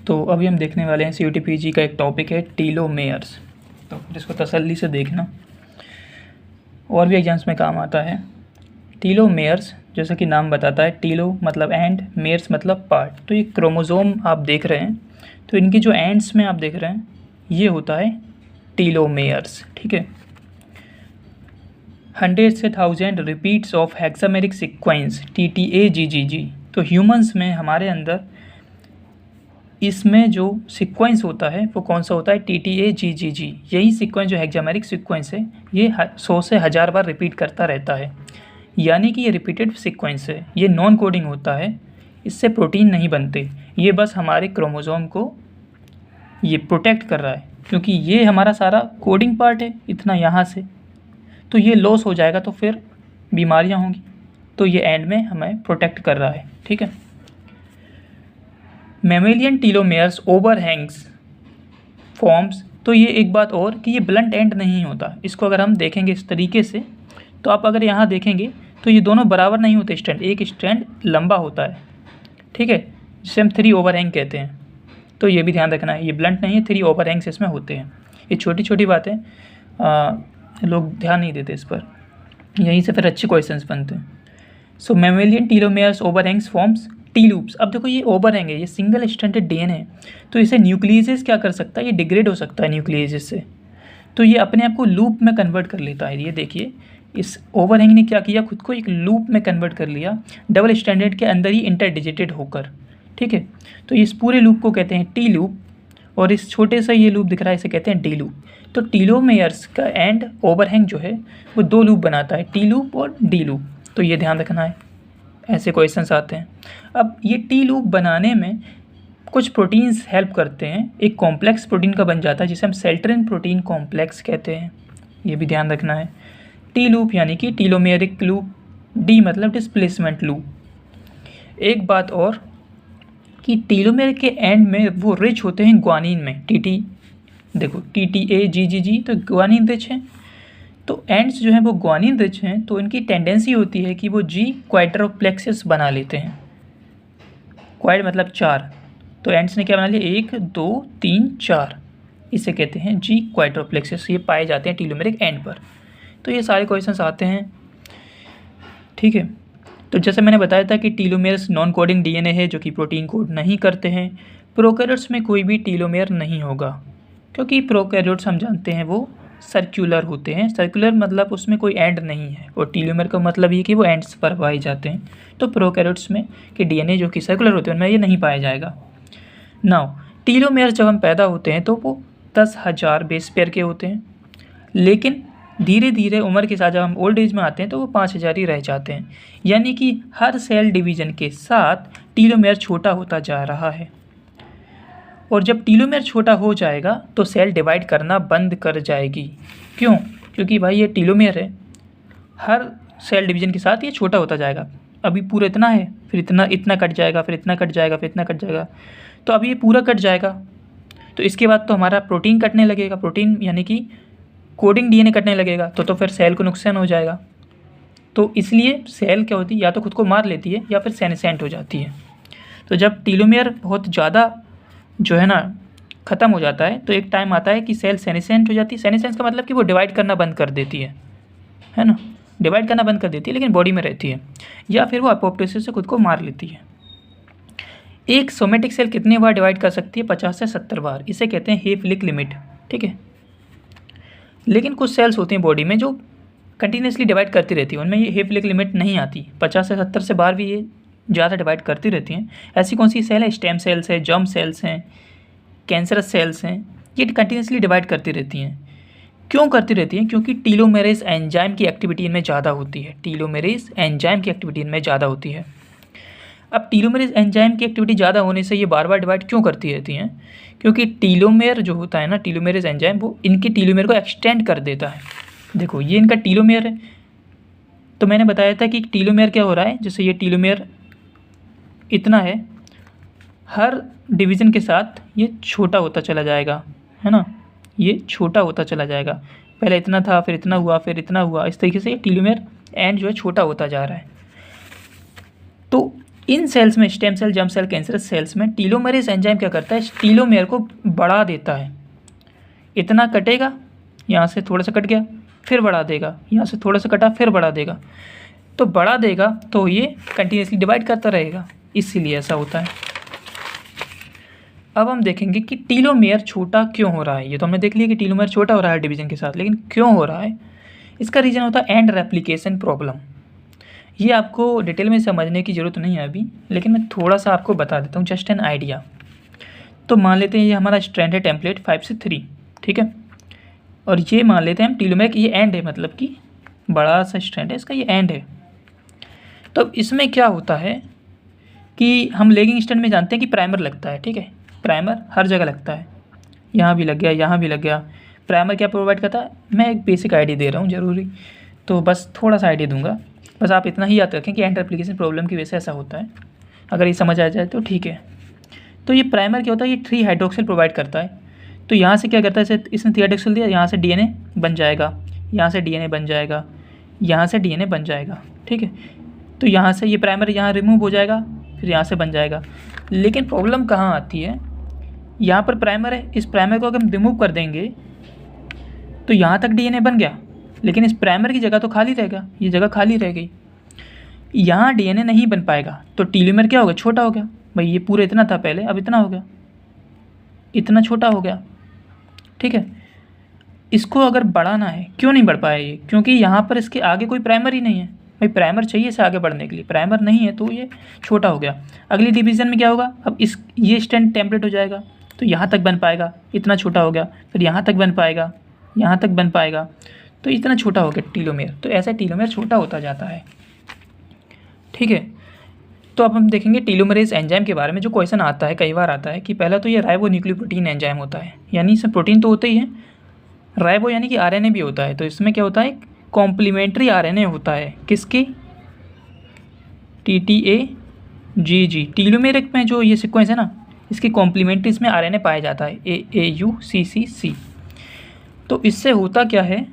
तो अभी हम देखने वाले हैं CUT-PG का एक टॉपिक है टीलोमेयर्स। तो जिसको तसल्ली से देखना, और भी एग्जाम्स में काम आता है। टीलोमेयर्स जैसा कि नाम बताता है, टीलो मतलब एंड, मेयर्स मतलब पार्ट। तो ये क्रोमोज़ोम आप देख रहे हैं, तो इनके जो एंड्स में आप देख रहे हैं ये होता है टीलोमेयर्स। ठीक है। 100 से 1000 रिपीट्स ऑफ हेक्सामेरिक सीक्वेंस TTAGGG। तो ह्यूमंस में हमारे अंदर इसमें जो सीक्वेंस होता है वो कौन सा होता है? TTAGGG। यही सीक्वेंस जो हेक्सामेरिक सीक्वेंस है ये 100 से 1000 बार रिपीट करता रहता है, यानी कि ये रिपीटेड सीक्वेंस है। ये नॉन कोडिंग होता है, इससे प्रोटीन नहीं बनते। ये बस हमारे क्रोमोज़ोम को ये प्रोटेक्ट कर रहा है, क्योंकि ये हमारा सारा कोडिंग पार्ट है इतना यहाँ से, तो ये लॉस हो जाएगा तो फिर बीमारियाँ होंगी। तो ये एंड में हमें प्रोटेक्ट कर रहा है। ठीक है। Mammalian telomeres overhangs forms. तो ये एक बात और कि ये ब्लंट एंड नहीं होता। इसको अगर हम देखेंगे इस तरीके से, तो आप अगर यहाँ देखेंगे तो ये दोनों बराबर नहीं होते स्ट्रैंड, एक स्ट्रैंड लंबा होता है। ठीक है, जिसे हम 3 ओवरहैंग कहते हैं। तो ये भी ध्यान रखना है, ये ब्लंट नहीं है, 3 ओवरहैंग्स इसमें होते हैं। ये छोटी छोटी बातें लोग ध्यान नहीं देते इस पर, यहीं से फिर अच्छे क्वेश्चंस बनते हैं। So mammalian telomeres overhangs forms T loops. अब देखो ये ओवरहैंग है, ये सिंगल स्ट्रैंडेड DNA है, तो इसे न्यूक्लियस क्या कर सकता है? ये डिग्रेड हो सकता है न्यूक्लियस से, तो ये अपने आप को लूप में कन्वर्ट कर लेता है। ये देखिए, इस ओवरहैंग ने क्या किया? खुद को एक लूप में कन्वर्ट कर लिया, डबल स्ट्रैंडेड के अंदर ही इंटरडिजिटेड होकर। ठीक है, तो इस पूरे लूप को कहते हैं टी लूप, और इस छोटे सा ये लूप दिख रहा है इसे कहते हैं डी लूप। तो टीलोमेयर्स का एंड ओवरहैंग जो है वो 2 लूप बनाता है, टी लूप और डी लूप। तो ये ध्यान रखना है, ऐसे क्वेश्चंस आते हैं। अब ये टी लूप बनाने में कुछ प्रोटीन्स हेल्प करते हैं, एक कॉम्प्लेक्स प्रोटीन का बन जाता है जिसे हम सेल्टरिन प्रोटीन कॉम्प्लेक्स कहते हैं। ये भी ध्यान रखना है। टी लूप यानी कि टीलोमेरिक लूप, डी मतलब डिस्प्लेसमेंट लूप। एक बात और कि टीलोमेर के एंड में वो रिच होते हैं ग्वानिन में, देखो TTAGGG, तो ग्वानिन रिच हैं। तो एंड्स जो हैं वो ग्वानिन रिच हैं, तो इनकी टेंडेंसी होती है कि वो G क्वाड्रुप्लेक्सेस बना लेते हैं। क्वाड मतलब 4, तो एंड्स ने क्या बना लिया? 1 2 3 4, इसे कहते हैं G क्वाड्रुप्लेक्सेस। ये पाए जाते हैं टीलोमेरिक एंड पर। तो ये सारे क्वेश्चंस आते हैं। ठीक है, तो जैसे मैंने बताया था कि टीलोमेयर्स नॉन कोडिंग DNA है जो कि प्रोटीन कोड नहीं करते हैं। प्रोकैरियोट्स में कोई भी टीलोमेयर नहीं होगा, क्योंकि प्रोकैरियोट्स हम जानते हैं वो सर्कुलर होते हैं। सर्कुलर मतलब उसमें कोई एंड नहीं है, और टीलोमेयर का मतलब ये कि वो एंड्स पर पाए जाते हैं। तो प्रोकैरियोट्स में के DNA जो कि सर्कुलर होते हैं उनमें ये नहीं पाया जाएगा। नाउ टीलोमेयर जब हम पैदा होते हैं तो वो 10,000 बेस पेयर के होते हैं, लेकिन धीरे धीरे उम्र के साथ जब हम ओल्ड एज में आते हैं तो वो 5,000 ही रह जाते हैं। यानी कि हर सेल डिवीज़न के साथ टीलोमेयर छोटा होता जा रहा है, और जब टीलोमेयर छोटा हो जाएगा तो सेल डिवाइड करना बंद कर जाएगी। क्यों? क्योंकि भाई ये टीलोमेयर है, हर सेल डिवीज़न के साथ ये छोटा होता जाएगा। अभी पूरा इतना है, फिर इतना कट जाएगा, फिर इतना कट जाएगा, फिर इतना कट जाएगा। तो अभी ये पूरा कट जाएगा, तो इसके बाद तो हमारा प्रोटीन कटने लगेगा, प्रोटीन यानी कि कोडिंग DNA कटने लगेगा, तो फिर सेल को नुकसान हो जाएगा। तो इसलिए सेल क्या होती है, या तो खुद को मार लेती है या फिर सेनेसेंट हो जाती है। तो जब टीलोमेयर बहुत ज़्यादा जो है ना ख़त्म हो जाता है, तो एक टाइम आता है कि सेल सेनेसेंट हो जाती है। सेनेसेंस का मतलब कि वो डिवाइड करना बंद कर देती है ना, डिवाइड करना बंद कर देती है लेकिन बॉडी में रहती है, या फिर वो अपोप्टोसिस से खुद को मार लेती है। एक सोमेटिक सेल कितने बार डिवाइड कर सकती है? 50 से 70 बार। इसे कहते हैं हेफलिक लिमिट। ठीक है, लेकिन कुछ सेल्स होती हैं बॉडी में जो कंटिन्यूसली डिवाइड करती रहती है, उनमें ये हेफलिक लिमिट नहीं आती। 50 से 70 से बार भी ये ज़्यादा डिवाइड करती रहती हैं। ऐसी कौन सी सेल है? स्टेम सेल्स है, जर्म सेल्स हैं, कैंसरस सेल्स हैं, ये कंटिन्यूसली डिवाइड करती रहती हैं। क्यों करती रहती हैं? क्योंकि टीलोमेरेज एंजाइम की एक्टिविटी इनमें ज़्यादा होती है। टीलोमेरेज एंजाइम की एक्टिविटी इनमें ज़्यादा होती है। अब टीलोमेरेज एंजाइम की एक्टिविटी ज़्यादा होने से ये बार बार डिवाइड क्यों करती रहती हैं? क्योंकि टीलोमेयर जो होता है ना, टीलोमेरेज एंजाइम, वो इनके टीलोमेयर को एक्सटेंड कर देता है। देखो ये इनका टीलोमेयर है, तो मैंने बताया था कि टीलोमेयर क्या हो रहा है, जैसे ये टीलोमेयर इतना है, हर डिवीज़न के साथ ये छोटा होता चला जाएगा, है ना, ये छोटा होता चला जाएगा। पहले इतना था, फिर इतना हुआ, फिर इतना हुआ, इस तरीके से टीलोमेयर एंड जो है छोटा होता जा रहा है। तो इन सेल्स में, stem cell, germ cell, cancerous cells में टीलोमेरेज एंजाइम क्या करता है, टीलोमेयर को बढ़ा देता है। इतना कटेगा, यहाँ से थोड़ा सा कट गया, फिर बढ़ा देगा, यहाँ से थोड़ा सा कटा, फिर बढ़ा देगा। तो बढ़ा देगा तो ये कंटिन्यूसली डिवाइड करता रहेगा, इसीलिए ऐसा होता है। अब हम देखेंगे कि टीलोमेयर छोटा क्यों हो रहा है। ये तो हमने देख लिया कि टीलोमेयर छोटा हो रहा है डिवीजन के साथ, लेकिन क्यों हो रहा है, इसका रीज़न होता है एंड रेप्लिकेशन प्रॉब्लम। ये आपको डिटेल में समझने की ज़रूरत नहीं है अभी, लेकिन मैं थोड़ा सा आपको बता देता हूँ, जस्ट एन आइडिया। तो मान लेते हैं ये हमारा स्ट्रैंड है टेम्पलेट 5 से 3, ठीक है, और ये मान लेते हैं हम टीलोमेयर, ये एंड है, मतलब कि बड़ा सा स्ट्रैंड है, इसका ये एंड है। तो इसमें क्या होता है कि हम लेगिंग स्ट्रैंड में जानते हैं कि प्राइमर लगता है, ठीक है, प्राइमर हर जगह लगता है, यहाँ भी लग गया, यहाँ भी लग गया। प्राइमर क्या प्रोवाइड करता है, मैं एक बेसिक आइडिया दे रहा हूँ ज़रूरी, तो बस थोड़ा सा आइडिया दूंगा, बस आप इतना ही याद रखें कि एंड रेप्लिकेशन प्रॉब्लम की वजह से ऐसा होता है। अगर ये समझ आ जाए तो ठीक है। तो ये प्राइमर क्या होता है, ये 3 हाइड्रोक्सिल प्रोवाइड करता है। तो यहाँ से क्या करता है, इसने 3 हाइड्रोक्सिल दिया, यहाँ से DNA बन जाएगा, यहाँ से DNA बन जाएगा, यहाँ से DNA बन जाएगा, ठीक है। तो यहाँ से ये प्राइमर यहाँ रिमूव हो जाएगा, फिर यहाँ से बन जाएगा। लेकिन प्रॉब्लम कहाँ आती है, यहाँ पर प्राइमर है, इस प्राइमर को अगर हम रिमूव कर देंगे तो यहाँ तक DNA बन गया, लेकिन इस प्राइमर की जगह तो खाली रहेगा, ये जगह खाली रह गई, यहाँ DNA नहीं बन पाएगा। तो टीलोमेयर क्या हो गया, छोटा हो गया। भाई ये पूरा इतना था पहले, अब इतना हो गया, इतना छोटा हो गया, ठीक है। इसको अगर बढ़ाना है, क्यों नहीं बढ़ पाया ये, क्योंकि यहाँ पर इसके आगे कोई प्राइमर ही नहीं है। भाई प्राइमर चाहिए इसे आगे बढ़ने के लिए, प्राइमर नहीं है तो ये छोटा हो गया। अगली डिवीज़न में क्या होगा, अब ये स्ट्रैंड टेम्पलेट हो जाएगा, तो यहाँ तक बन पाएगा, इतना छोटा हो गया, फिर यहाँ तक बन पाएगा, यहाँ तक बन पाएगा, तो इतना छोटा हो गया टीलोमेयर। तो ऐसा टीलोमेयर छोटा होता जाता है, ठीक है। तो अब हम देखेंगे टीलोमेरेज एंजाइम के बारे में। जो क्वेश्चन आता है, कई बार आता है कि पहला तो ये राइबोन्यूक्लियोप्रोटीन एंजाइम होता है, यानी इसमें प्रोटीन तो होते ही है, राइबो यानी कि RNA भी होता है। तो इसमें क्या होता है, कॉम्प्लीमेंट्री RNA होता है, किसकी, TTAGG। टीलोमेरिक में जो ये सीक्वेंस है ना, इसकी कॉम्प्लीमेंट्री इसमें RNA पाया जाता है, AAUCCC। तो इससे होता क्या है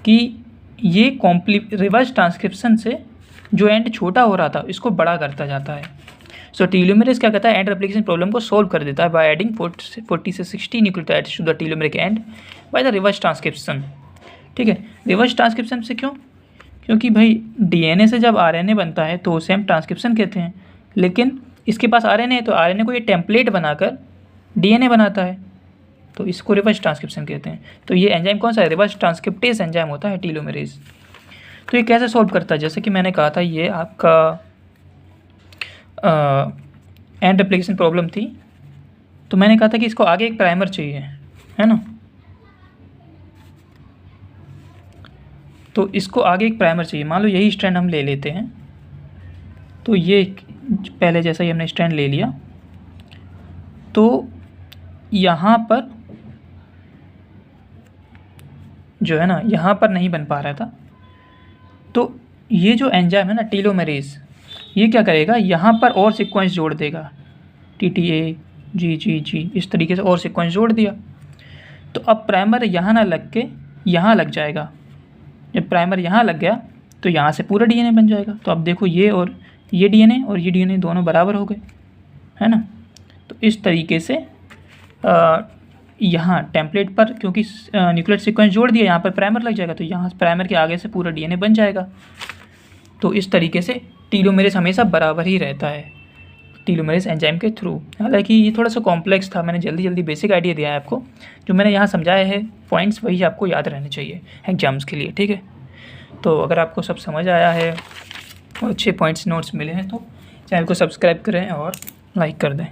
कि ये रिवर्स ट्रांसक्रिप्शन से जो एंड छोटा हो रहा था इसको बड़ा करता जाता है। सो टीलोमेरेज क्या करता है, एंड रेप्लिकेशन प्रॉब्लम को सोल्व कर देता है बाय एडिंग 40 से 60 nucleotides to the telomeric end by the reverse transcription, ठीक है। रिवर्स ट्रांसक्रिप्शन से क्यों, क्योंकि भाई DNA से जब RNA बनता है तो उसे हम ट्रांसक्रिप्शन कहते हैं, लेकिन इसके पास RNA है तो RNA को ये टेम्पलेट बनाकर DNA बनाता है, तो इसको रिवर्स ट्रांसक्रिप्शन कहते हैं। तो ये एंजाइम कौन सा है, रिवर्स ट्रांसक्रिप्टेज एंजाइम होता है टीलोमेरेज। तो ये कैसे सॉल्व करता है, जैसे कि मैंने कहा था ये आपका एंड रेप्लिकेशन प्रॉब्लम थी, तो मैंने कहा था कि इसको आगे एक प्राइमर चाहिए, है ना। तो इसको आगे एक प्राइमर चाहिए। मान लो यही स्ट्रैंड हम ले लेते हैं, तो ये पहले जैसा ही हमने स्ट्रैंड ले लिया, तो यहाँ पर जो है ना, यहाँ पर नहीं बन पा रहा था, तो ये जो एंजाइम है ना टीलोमेरेज, ये क्या करेगा, यहाँ पर और सीक्वेंस जोड़ देगा, TTAGGG, इस तरीके से और सीक्वेंस जोड़ दिया। तो अब प्राइमर यहाँ ना लग के यहाँ लग जाएगा। जब प्राइमर यहाँ लग गया तो यहाँ से पूरा DNA बन जाएगा। तो अब देखो ये और ये DNA और ये DNA दोनों बराबर हो गए, है ना। तो इस तरीके से यहाँ टेम्पलेट पर क्योंकि न्यूक्लियोटाइड सीक्वेंस जोड़ दिया, यहाँ पर प्राइमर लग जाएगा, तो यहाँ प्राइमर के आगे से पूरा DNA बन जाएगा। तो इस तरीके से टीलोमेरेज हमेशा बराबर ही रहता है टीलोमेरेज एंजाइम के थ्रू। हालांकि ये थोड़ा सा कॉम्प्लेक्स था, मैंने जल्दी बेसिक आइडिया दिया है आपको। जो मैंने यहाँ समझाया है पॉइंट्स, वही आपको याद रहने चाहिए एग्जाम्स के लिए, ठीक है। तो अगर आपको सब समझ आया है और अच्छे पॉइंट्स नोट्स मिले हैं तो चैनल को सब्सक्राइब करें और लाइक कर दें।